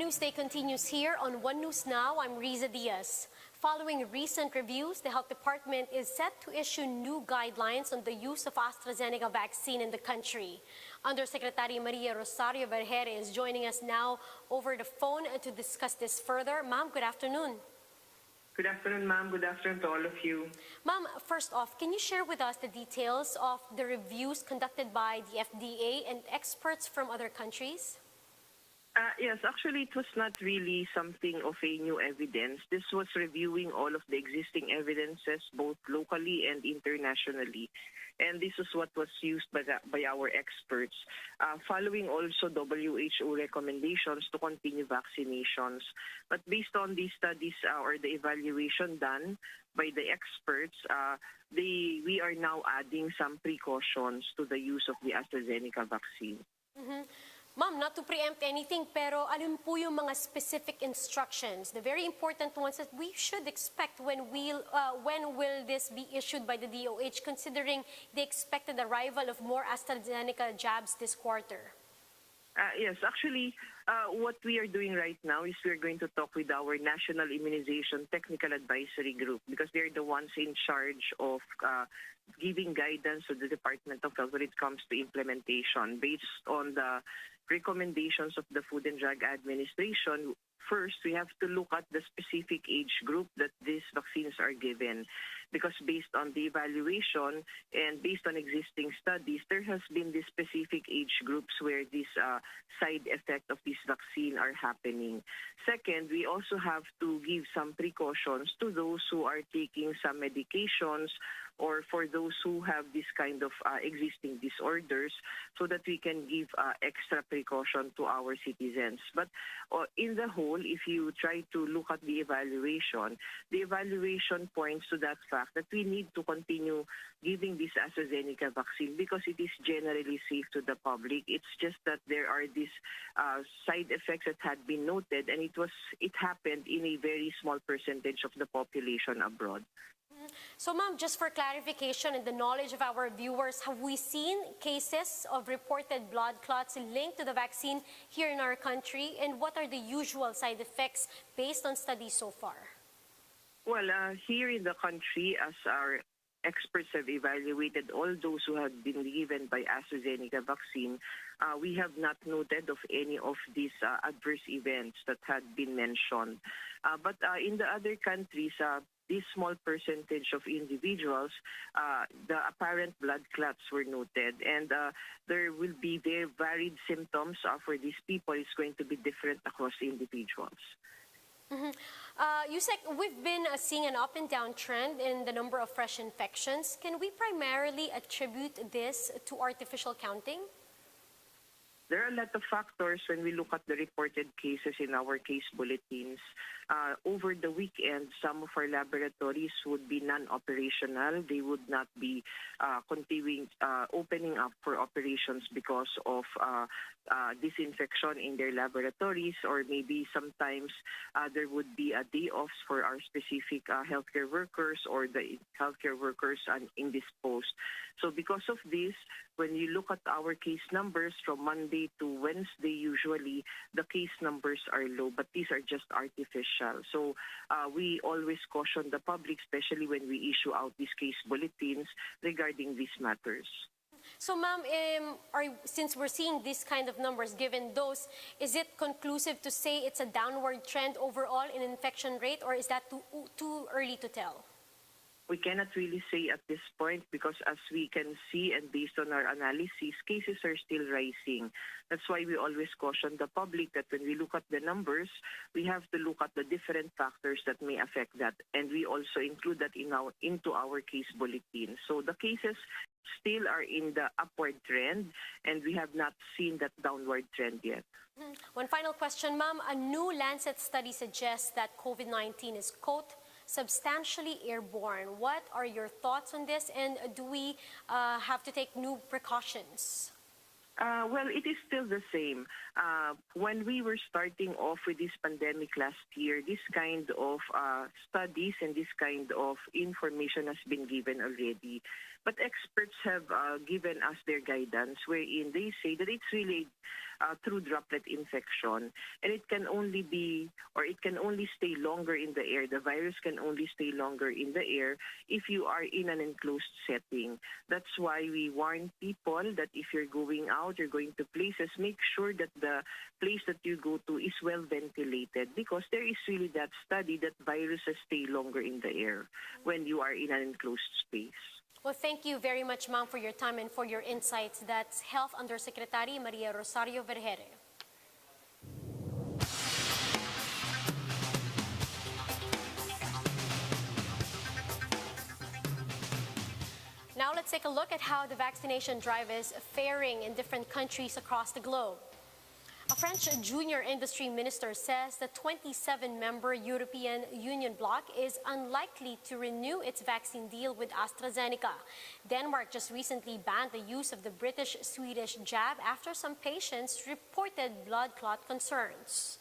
news day continues here on One News Now. I'm Riza Diaz. Following recent reviews, the Health Department is set to issue new guidelines on the use of AstraZeneca vaccine in the country. Undersecretary Maria Rosario Vergere is joining us now over the phone to discuss this further. Ma'am, good afternoon. Good afternoon, ma'am. Good afternoon to all of you. Ma'am, first off, can you share with us the details of the reviews conducted by the FDA and experts from other countries? Yes, actually, it was not really something of a new evidence. This was reviewing all of the existing evidences, both locally and internationally. And this is what was used by our experts, following also WHO recommendations to continue vaccinations. But based on these studies or the evaluation done by the experts, we are now adding some precautions to the use of the AstraZeneca vaccine. Mm-hmm. Ma'am, not to preempt anything, pero alin po yung mga specific instructions, the very important ones that we should expect when will this be issued by the DOH, considering the expected arrival of more AstraZeneca jabs this quarter? Yes, actually, what we are doing right now is we're going to talk with our National Immunization Technical Advisory Group because they're the ones in charge of giving guidance to the Department of Health when it comes to implementation based on the recommendations of the Food and Drug Administration. First, we have to look at the specific age group that these vaccines are given because based on the evaluation and based on existing studies, there has been these specific age groups where this side effect of this vaccine are happening. Second, we also have to give some precautions to those who are taking some medications or for those who have this kind of existing disorders so that we can give extra precaution to our citizens. But in the whole, if you try to look at the evaluation points to that fact that we need to continue giving this AstraZeneca vaccine because it is generally safe to the public. It's just that there are these side effects that had been noted, and it happened in a very small percentage of the population abroad. So, ma'am, just for clarification and the knowledge of our viewers, have we seen cases of reported blood clots linked to the vaccine here in our country? And what are the usual side effects based on studies so far? Well, here in the country, as our experts have evaluated all those who have been given by AstraZeneca vaccine, we have not noted of any of these adverse events that had been mentioned. But in the other countries, this small percentage of individuals, the apparent blood clots were noted, and there will be very varied symptoms for these people. It's going to be different across individuals. Mm-hmm. Yusek, we've been seeing an up and down trend in the number of fresh infections. Can we primarily attribute this to artificial counting? There are a lot of factors when we look at the reported cases in our case bulletins. Over the weekend, some of our laboratories would be non-operational. They would not be continuing opening up for operations because of disinfection in their laboratories, or maybe sometimes there would be a day off for our specific healthcare workers or the healthcare workers indisposed. So because of this, when you look at our case numbers from Monday to Wednesday, usually the case numbers are low, but these are just artificial. So we always caution the public, especially when we issue out these case bulletins regarding these matters. So, ma'am, since we're seeing these kind of numbers, given those, is it conclusive to say it's a downward trend overall in infection rate, or is that too early to tell? We cannot really say at this point because as we can see and based on our analysis, cases are still rising. That's why we always caution the public that when we look at the numbers, we have to look at the different factors that may affect that. And we also include that into our case bulletin. So the cases still are in the upward trend, and we have not seen that downward trend yet. One final question, ma'am. A new Lancet study suggests that COVID-19 is, quote, substantially airborne. What are your thoughts on this, and do we have to take new precautions? Well, it is still the same. When we were starting off with this pandemic last year, this kind of studies and this kind of information has been given already. But experts have given us their guidance wherein they say that it's really through droplet infection, and it can only be, or it can only stay longer in the air. The virus can only stay longer in the air if you are in an enclosed setting. That's why we warn people that if you're going out, you're going to places, make sure that the place that you go to is well ventilated, because there is really that study that viruses stay longer in the air when you are in an enclosed space. Well, thank you very much, ma'am, for your time and for your insights. That's Health Undersecretary Maria Rosario Vergere. Now let's take a look at how the vaccination drive is faring in different countries across the globe. A French junior industry minister says the 27-member European Union bloc is unlikely to renew its vaccine deal with AstraZeneca. Denmark just recently banned the use of the British-Swedish jab after some patients reported blood clot concerns.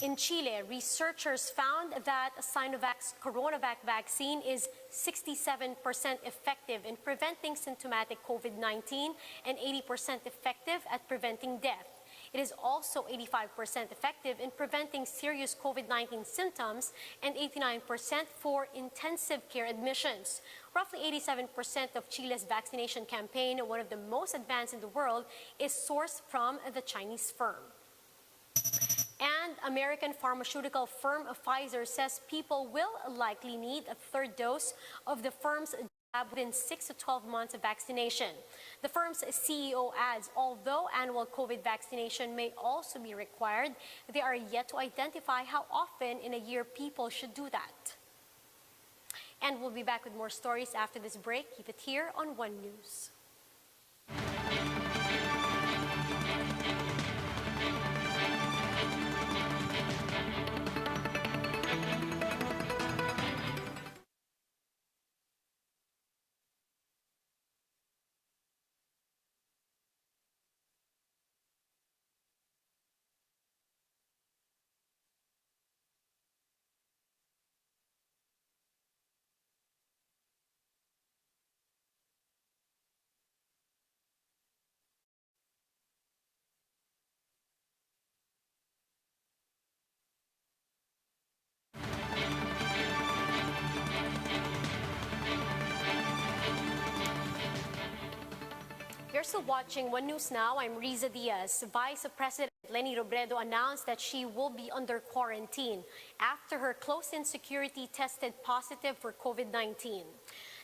In Chile, researchers found that Sinovac's CoronaVac vaccine is 67% effective in preventing symptomatic COVID-19 and 80% effective at preventing death. It is also 85% effective in preventing serious COVID-19 symptoms and 89% for intensive care admissions. Roughly 87% of Chile's vaccination campaign, one of the most advanced in the world, is sourced from the Chinese firm. And American pharmaceutical firm Pfizer says people will likely need a third dose of the firm's jab within 6 to 12 months of vaccination. The firm's CEO adds, although annual COVID vaccination may also be required, they are yet to identify how often in a year people should do that. And we'll be back with more stories after this break. Keep it here on One News. You're still watching One News Now. I'm Riza Diaz. Vice President Leni Robredo announced that she will be under quarantine after her close-in security tested positive for COVID-19.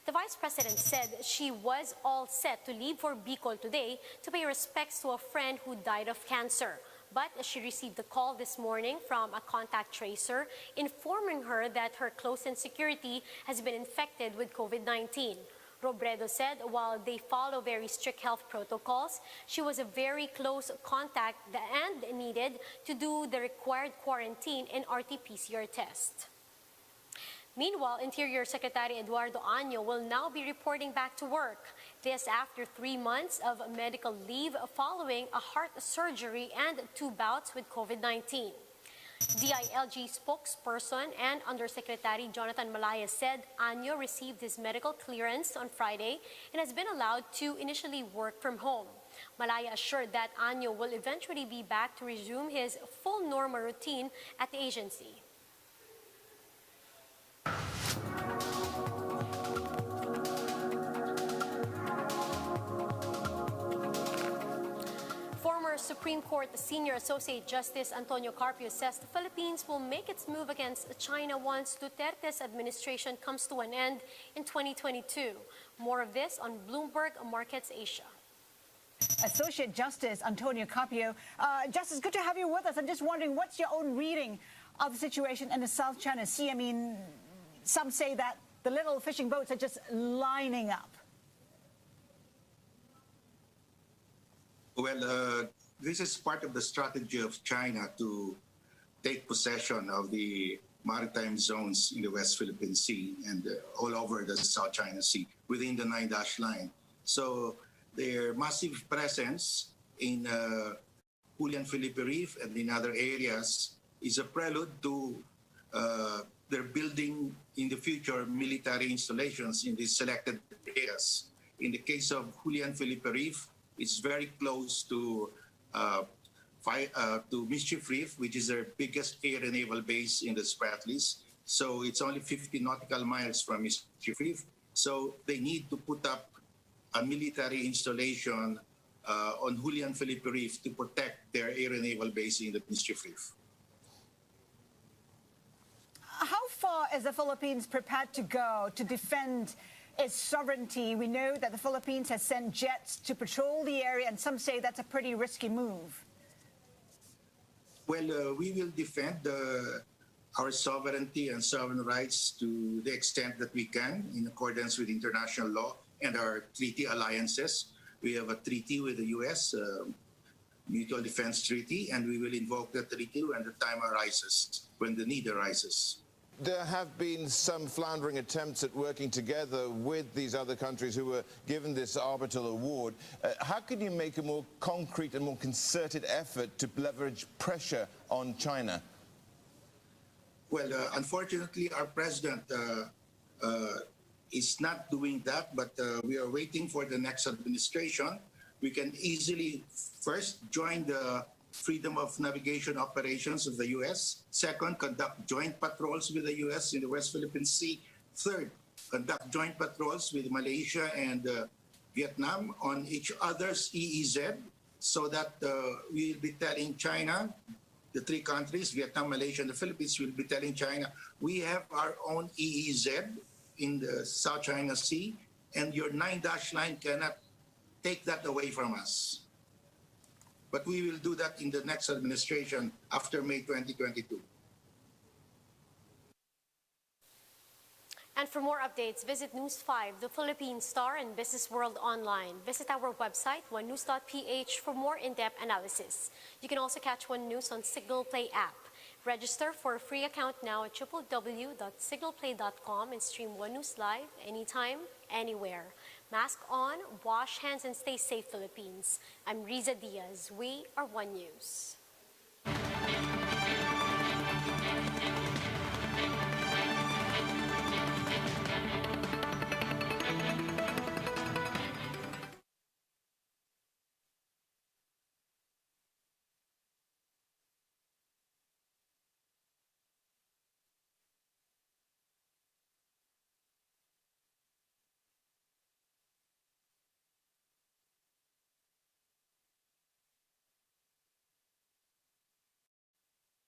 The Vice President said she was all set to leave for Bicol today to pay respects to a friend who died of cancer. But she received a call this morning from a contact tracer informing her that her close-in security has been infected with COVID-19. Robredo said while they follow very strict health protocols, she was a very close contact and needed to do the required quarantine and RT-PCR test. Meanwhile, Interior Secretary Eduardo Año will now be reporting back to work. This after 3 months of medical leave following a heart surgery and 2 bouts with COVID-19. DILG spokesperson and Undersecretary Jonathan Malaya said Año received his medical clearance on Friday and has been allowed to initially work from home. Malaya assured that Año will eventually be back to resume his full normal routine at the agency. Former Supreme Court Senior Associate Justice Antonio Carpio says the Philippines will make its move against China once Duterte's administration comes to an end in 2022. More of this on Bloomberg Markets Asia. Associate Justice Antonio Carpio. Justice, good to have you with us. I'm just wondering, what's your own reading of the situation in the South China Sea? I mean, some say that the little fishing boats are just lining up. Well, this is part of the strategy of China to take possession of the maritime zones in the West Philippine Sea and all over the South China Sea within the 9-dash line. So their massive presence in Julian Felipe Reef and in other areas is a prelude to their building in the future military installations in these selected areas. In the case of Julian Felipe Reef, it's very close to to Mischief Reef, which is their biggest air and naval base in the Spratlys. So it's only 50 nautical miles from Mischief Reef. So they need to put up a military installation on Julian Felipe Reef to protect their air and naval base in the Mischief Reef. How far is the Philippines prepared to go to defend its sovereignty? We know that the Philippines has sent jets to patrol the area, and some say that's a pretty risky move. Well, we will defend our sovereignty and sovereign rights to the extent that we can in accordance with international law and our treaty alliances. We have a treaty with the U.S., Mutual Defense Treaty, and we will invoke that treaty when the time arises, when the need arises. There have been some floundering attempts at working together with these other countries who were given this arbitral award. How can you make a more concrete and more concerted effort to leverage pressure on China? Well, unfortunately, our president is not doing that, but we are waiting for the next administration. We can easily first join the freedom of navigation operations of the U.S. Second, conduct joint patrols with the U.S. in the West Philippine Sea. Third, conduct joint patrols with Malaysia and Vietnam on each other's EEZ, so that we will be telling China, the three countries, Vietnam, Malaysia, and the Philippines, will be telling China, we have our own EEZ in the South China Sea, and your 9-dash line cannot take that away from us. But we will do that in the next administration after May 2022. And for more updates, visit News 5, the Philippine Star, and Business World online. Visit our website, onenews.ph, for more in-depth analysis. You can also catch One News on Signal Play app. Register for a free account now at www.signalplay.com and stream One News live anytime, anywhere. Mask on, wash hands, and stay safe, Philippines. I'm Riza Diaz. We are One News.